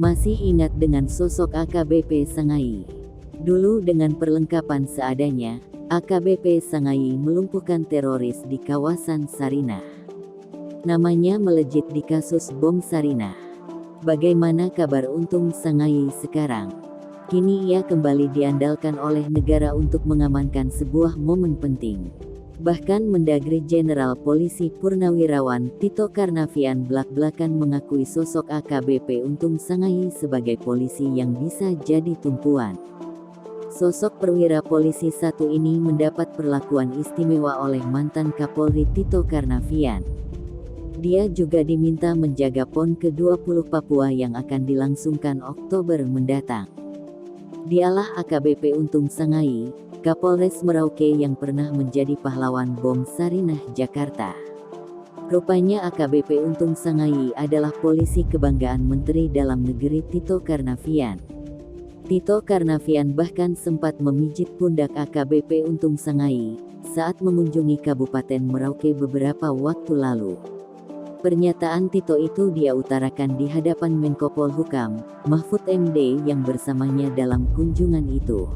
Masih ingat dengan sosok AKBP Sangai? Dulu dengan perlengkapan seadanya, AKBP Sangai melumpuhkan teroris di kawasan Sarinah. Namanya melejit di kasus bom Sarinah. Bagaimana kabar Untung Sangai sekarang? Kini ia kembali diandalkan oleh negara untuk mengamankan sebuah momen penting. Bahkan Mendagri Jenderal Polisi Purnawirawan Tito Karnavian belak-belakan mengakui sosok AKBP Untung Sangai sebagai polisi yang bisa jadi tumpuan. Sosok perwira polisi satu ini mendapat perlakuan istimewa oleh mantan Kapolri Tito Karnavian. Dia juga diminta menjaga PON ke-20 Papua yang akan dilangsungkan Oktober mendatang. Dialah AKBP Untung Sangai, Kapolres Merauke yang pernah menjadi pahlawan bom Sarinah, Jakarta. Rupanya AKBP Untung Sangai adalah polisi kebanggaan Menteri Dalam Negeri Tito Karnavian. Tito Karnavian bahkan sempat memijit pundak AKBP Untung Sangai saat mengunjungi Kabupaten Merauke beberapa waktu lalu. Pernyataan Tito itu dia utarakan di hadapan Menko Polhukam, Mahfud MD yang bersamanya dalam kunjungan itu.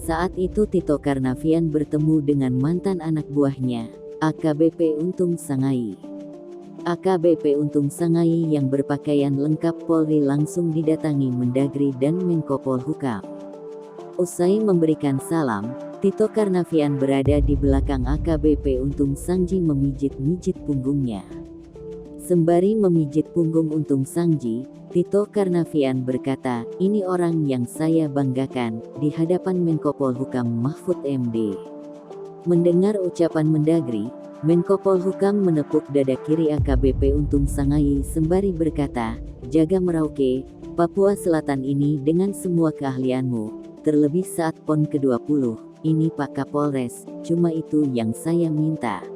Saat itu Tito Karnavian bertemu dengan mantan anak buahnya, AKBP Untung Sangai. AKBP Untung Sangai yang berpakaian lengkap Polri langsung didatangi Mendagri dan Menko Polhukam. Usai memberikan salam, Tito Karnavian berada di belakang AKBP Untung Sangai memijit-mijit punggungnya. Sembari memijit punggung Untung Sangai, Tito Karnavian berkata, "Ini orang yang saya banggakan," di hadapan Menko Polhukam Mahfud MD. Mendengar ucapan Mendagri, Menko Polhukam menepuk dada kiri AKBP Untung Sangai sembari berkata, "Jaga Merauke, Papua Selatan ini dengan semua keahlianmu, terlebih saat PON ke-20, ini Pak Kapolres, cuma itu yang saya minta."